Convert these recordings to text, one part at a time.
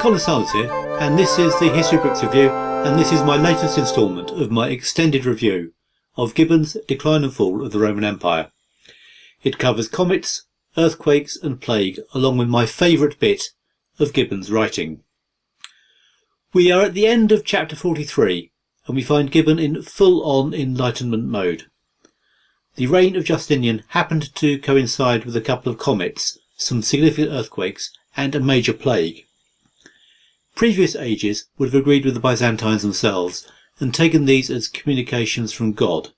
Colin Sanders here, and this is the History Books Review, and this is my latest instalment of my extended review of Gibbon's Decline and Fall of the Roman Empire. It covers comets, earthquakes and plague, along with my favourite bit of Gibbon's writing. We are at the end of chapter 43, and we find Gibbon in full-on Enlightenment mode. The reign of Justinian happened to coincide with a couple of comets, some significant earthquakes, and a major plague. Previous ages would have agreed with the Byzantines themselves and taken these as communications from God,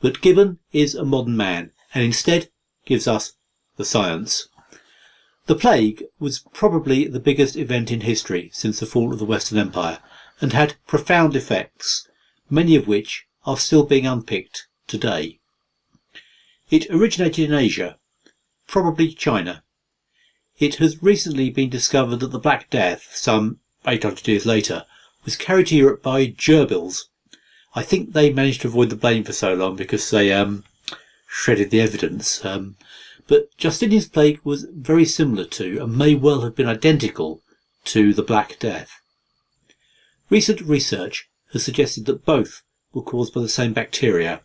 but Gibbon is a modern man and instead gives us the science. The plague was probably the biggest event in history since the fall of the Western Empire and had profound effects, many of which are still being unpicked today. It originated in Asia, probably China. It has recently been discovered that the Black Death, some 800 years later, was carried to Europe by gerbils. I think they managed to avoid the blame for so long because they shredded the evidence. But Justinian's plague was very similar to, and may well have been identical to, the Black Death. Recent research has suggested that both were caused by the same bacteria,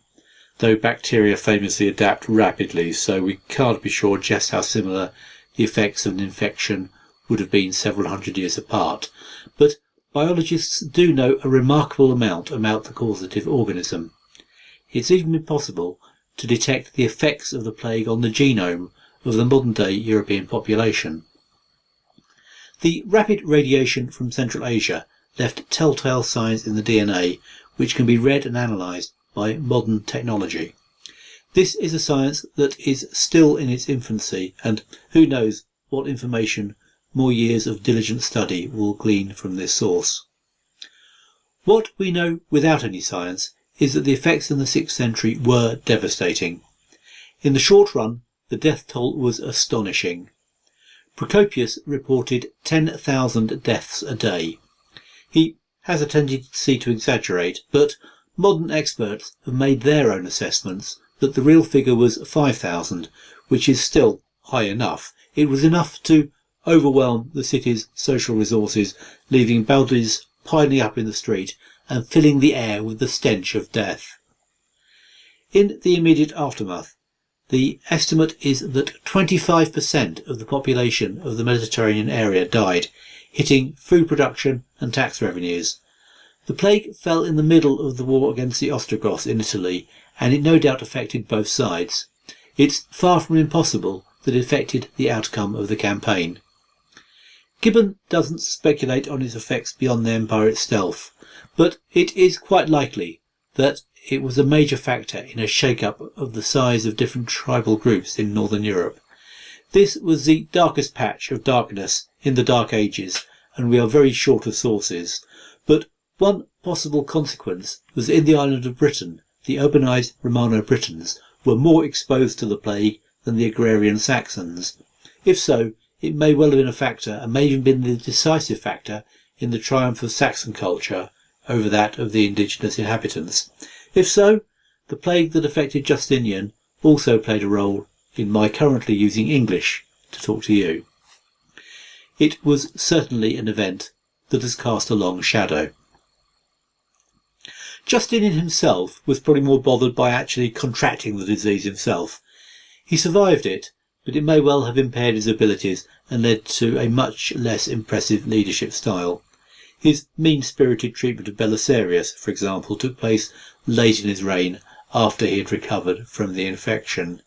though bacteria famously adapt rapidly, so we can't be sure just how similar the effects of an infection would have been several hundred years apart, but biologists do know a remarkable amount about the causative organism. It's even been possible to detect the effects of the plague on the genome of the modern-day European population. The rapid radiation from Central Asia left telltale signs in the DNA which can be read and analysed by modern technology. This is a science that is still in its infancy, and who knows what information more years of diligent study will glean from this source. What we know without any science is that the effects in the 6th century were devastating. In the short run, the death toll was astonishing. Procopius reported 10,000 deaths a day. He has a tendency to exaggerate, but modern experts have made their own assessments that the real figure was 5,000, which is still high enough. It was enough to overwhelm the city's social resources, leaving bodies piling up in the street and filling the air with the stench of death. In the immediate aftermath, the estimate is that 25% of the population of the Mediterranean area died, hitting food production and tax revenues. The plague fell in the middle of the war against the Ostrogoths in Italy, and it no doubt affected both sides. It's far from impossible that it affected the outcome of the campaign. Gibbon doesn't speculate on its effects beyond the empire itself, but it is quite likely that it was a major factor in a shake-up of the size of different tribal groups in northern Europe. This was the darkest patch of darkness in the Dark Ages, and we are very short of sources. But one possible consequence was in the island of Britain, the urbanised Romano-Britons were more exposed to the plague than the agrarian Saxons. If so, it may well have been a factor, and may even been the decisive factor, in the triumph of Saxon culture over that of the indigenous inhabitants. If so, the plague that affected Justinian also played a role in my currently using English to talk to you. It was certainly an event that has cast a long shadow. Justinian himself was probably more bothered by actually contracting the disease himself. He survived it, but it may well have impaired his abilities and led to a much less impressive leadership style. His mean-spirited treatment of Belisarius, for example, took place late in his reign, after he had recovered from the infection.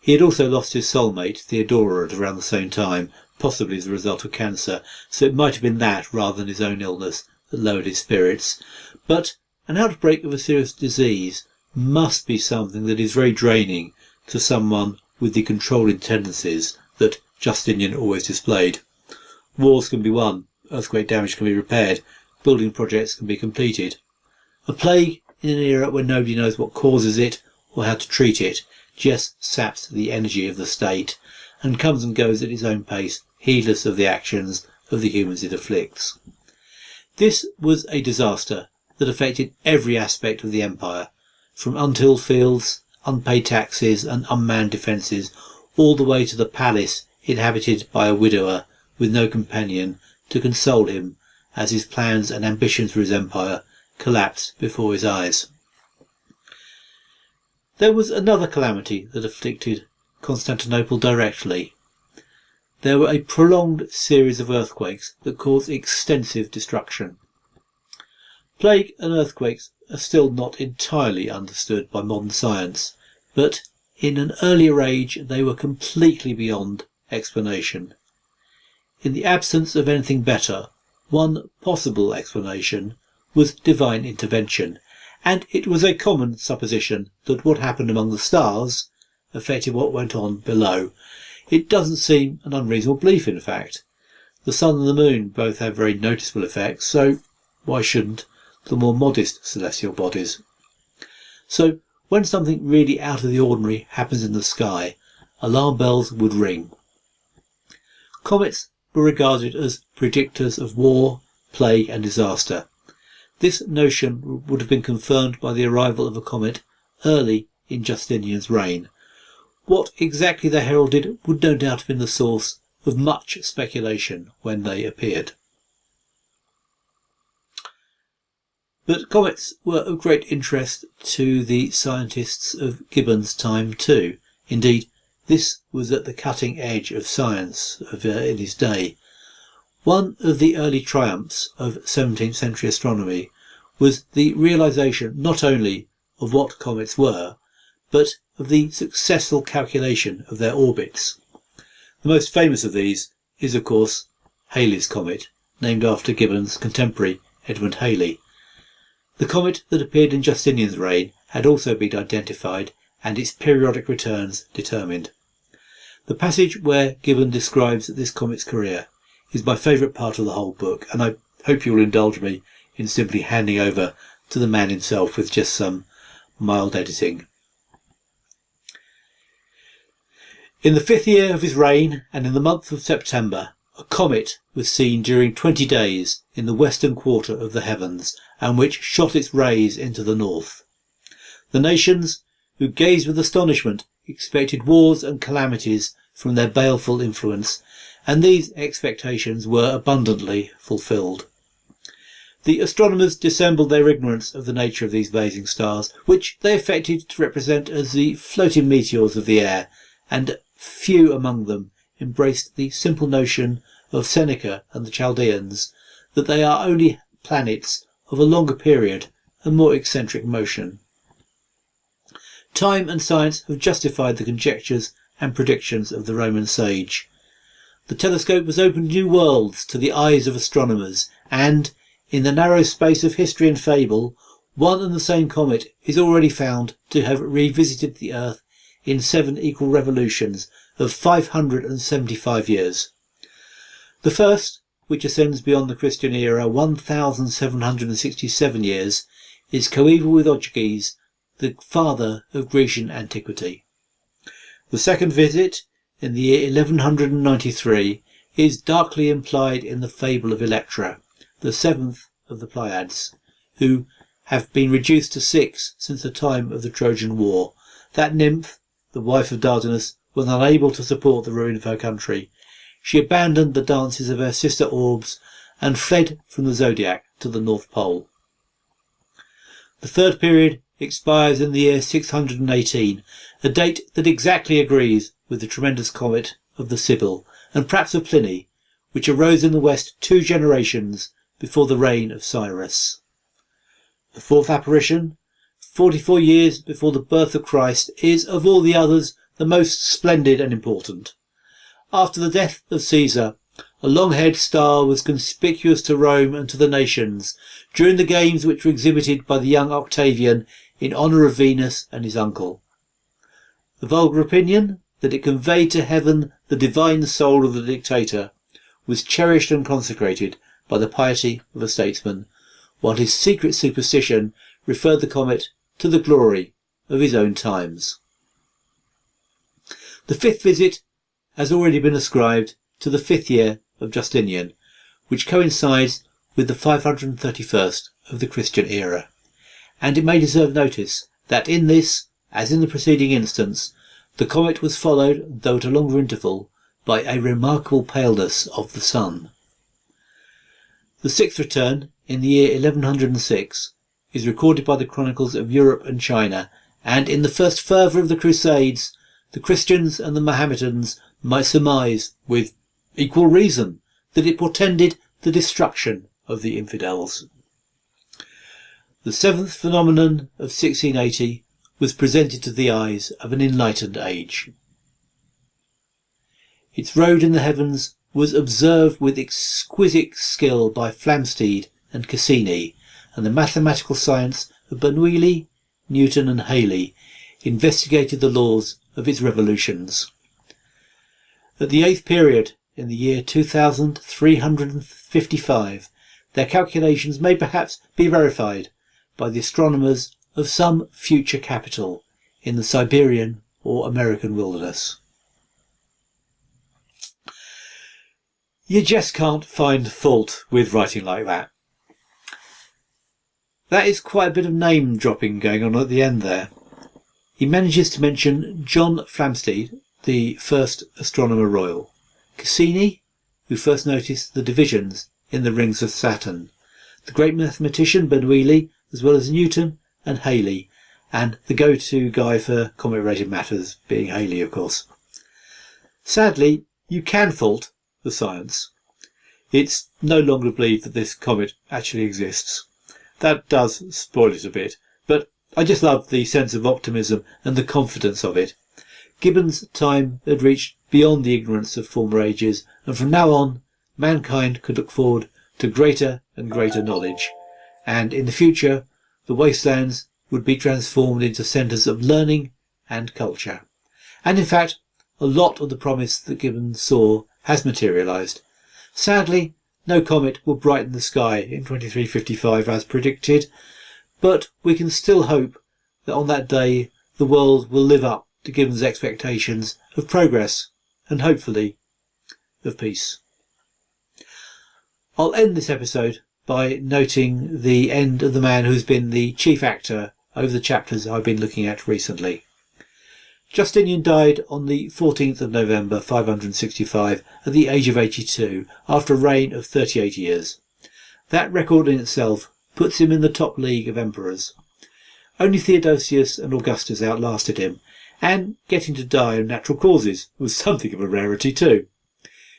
He had also lost his soulmate, Theodora, at around the same time, possibly as a result of cancer, so it might have been that rather than his own illness that lowered his spirits. But an outbreak of a serious disease must be something that is very draining to someone with the controlling tendencies that Justinian always displayed. Wars can be won, earthquake damage can be repaired, building projects can be completed. A plague in an era when nobody knows what causes it or how to treat it just saps the energy of the state and comes and goes at its own pace, heedless of the actions of the humans it afflicts. This was a disaster that affected every aspect of the empire, from untilled fields, unpaid taxes and unmanned defences, all the way to the palace inhabited by a widower with no companion to console him as his plans and ambitions for his empire collapse before his eyes. There was another calamity that afflicted Constantinople directly. There were a prolonged series of earthquakes that caused extensive destruction. Plague and earthquakes are still not entirely understood by modern science, but in an earlier age they were completely beyond explanation. In the absence of anything better, one possible explanation was divine intervention, and it was a common supposition that what happened among the stars affected what went on below. It doesn't seem an unreasonable belief, in fact. The sun and the moon both have very noticeable effects, so why shouldn't the more modest celestial bodies? So when something really out of the ordinary happens in the sky, alarm bells would ring. Comets were regarded as predictors of war, plague and disaster. This notion would have been confirmed by the arrival of a comet early in Justinian's reign. What exactly they heralded would no doubt have been the source of much speculation when they appeared. But comets were of great interest to the scientists of Gibbon's time too. Indeed, this was at the cutting edge of science in his day. One of the early triumphs of 17th century astronomy was the realisation not only of what comets were, but of the successful calculation of their orbits. The most famous of these is, of course, Halley's Comet, named after Gibbon's contemporary Edmund Halley. The comet that appeared in Justinian's reign had also been identified and its periodic returns determined. The passage where Gibbon describes this comet's career is my favourite part of the whole book, and I hope you will indulge me in simply handing over to the man himself with just some mild editing. In the 5th year of his reign, and in the month of September, a comet was seen during 20 days in the western quarter of the heavens, and which shot its rays into the north. The nations, who gazed with astonishment, expected wars and calamities from their baleful influence, and these expectations were abundantly fulfilled. The astronomers dissembled their ignorance of the nature of these blazing stars, which they affected to represent as the floating meteors of the air, and few among them embraced the simple notion of Seneca and the Chaldeans that they are only planets of a longer period and more eccentric motion. Time and science have justified the conjectures and predictions of the Roman sage. The telescope has opened new worlds to the eyes of astronomers, and, in the narrow space of history and fable, one and the same comet is already found to have revisited the Earth in 7 equal revolutions of 575 years. The first, which ascends beyond the Christian era 1767 years, is coeval with Ogyges, the father of Grecian antiquity. The second visit, in the year 1193, is darkly implied in the fable of Electra, the 7th of the Pleiades, who have been reduced to 6 since the time of the Trojan War. That nymph, the wife of Dardanus, was unable to support the ruin of her country. She abandoned the dances of her sister orbs and fled from the zodiac to the North Pole. The third period expires in the year 618, a date that exactly agrees with the tremendous comet of the Sibyl, and perhaps of Pliny, which arose in the west 2 generations before the reign of Cyrus. The fourth apparition, 44 years before the birth of Christ, is, of all the others, the most splendid and important. After the death of Caesar, a long-haired star was conspicuous to Rome and to the nations during the games which were exhibited by the young Octavian in honour of Venus and his uncle. The vulgar opinion that it conveyed to heaven the divine soul of the dictator was cherished and consecrated by the piety of a statesman, while his secret superstition referred the comet to the glory of his own times. The 5th visit has already been ascribed to the 5th year of Justinian, which coincides with the 531st of the Christian era, and it may deserve notice that in this, as in the preceding instance, the comet was followed, though at a longer interval, by a remarkable paleness of the sun. The sixth return, in the year 1106, is recorded by the chronicles of Europe and China, and in the first fervour of the Crusades, the Christians and the Mohammedans might surmise, with equal reason, that it portended the destruction of the infidels. The seventh phenomenon of 1680 was presented to the eyes of an enlightened age. Its road in the heavens was observed with exquisite skill by Flamsteed and Cassini, and the mathematical science of Bernoulli, Newton and Halley investigated the laws of its revolutions. At the eighth period, in the year 2355, their calculations may perhaps be verified by the astronomers of some future capital in the Siberian or American wilderness. You just can't find fault with writing like that. That is quite a bit of name dropping going on at the end there. He manages to mention John Flamsteed, the first astronomer royal, Cassini, who first noticed the divisions in the rings of Saturn, the great mathematician Bernoulli, as well as Newton and Halley, and the go-to guy for comet-related matters being Halley, of course. Sadly, you can fault the science. It's no longer believed that this comet actually exists. That does spoil it a bit, but I just love the sense of optimism and the confidence of it. Gibbon's time had reached beyond the ignorance of former ages, and from now on, mankind could look forward to greater and greater knowledge, and in the future, the wastelands would be transformed into centres of learning and culture. And in fact, a lot of the promise that Gibbon saw has materialised. Sadly, no comet will brighten the sky in 2355 as predicted, but we can still hope that on that day the world will live up to Gibbon's expectations of progress and hopefully of peace. I'll end this episode by noting the end of the man who's been the chief actor over the chapters I've been looking at recently. Justinian died on the 14th of November 565 at the age of 82 after a reign of 38 years. That record in itself puts him in the top league of emperors. Only Theodosius and Augustus outlasted him, and getting to die of natural causes was something of a rarity too.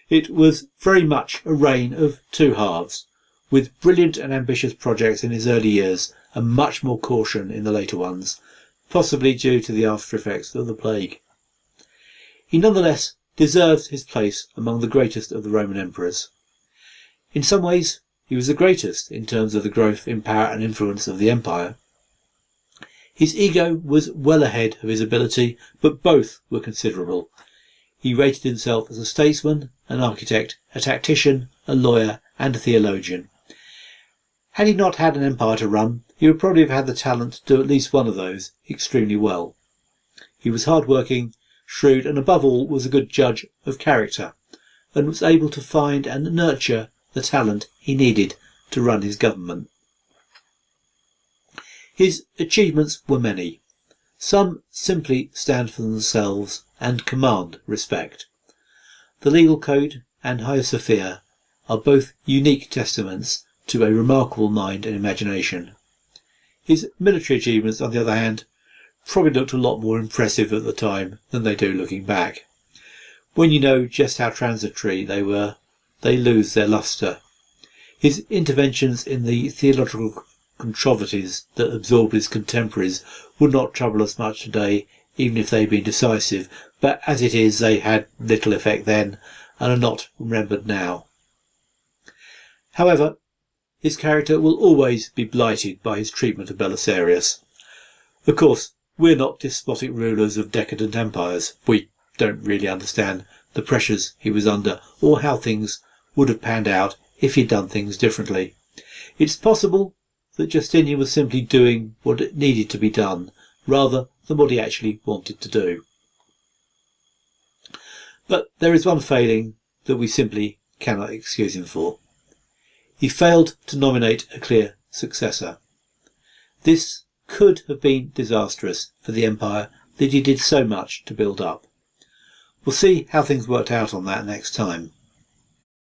It was very much a reign of two halves, with brilliant and ambitious projects in his early years and much more caution in the later ones, possibly due to the after effects of the plague. He nonetheless deserves his place among the greatest of the Roman emperors. In some ways, he was the greatest in terms of the growth in power and influence of the empire. His ego was well ahead of his ability, but both were considerable. He rated himself as a statesman, an architect, a tactician, a lawyer, and a theologian. Had he not had an empire to run, he would probably have had the talent to do at least one of those extremely well. He was hard-working, shrewd, and above all was a good judge of character, and was able to find and nurture the talent he needed to run his government. His achievements were many. Some simply stand for themselves and command respect. The legal code and Hagia Sophia are both unique testaments to a remarkable mind and imagination. His military achievements, on the other hand, probably looked a lot more impressive at the time than they do looking back. When you know just how transitory they were, they lose their lustre. His interventions in the theological controversies that absorbed his contemporaries would not trouble us much today, even if they had been decisive, but as it is, they had little effect then and are not remembered now. However, his character will always be blighted by his treatment of Belisarius. Of course, we're not despotic rulers of decadent empires. We don't really understand the pressures he was under or how things would have panned out if he'd done things differently. It's possible that Justinian was simply doing what needed to be done, rather than what he actually wanted to do. But there is one failing that we simply cannot excuse him for. He failed to nominate a clear successor. This could have been disastrous for the empire that he did so much to build up. We'll see how things worked out on that next time.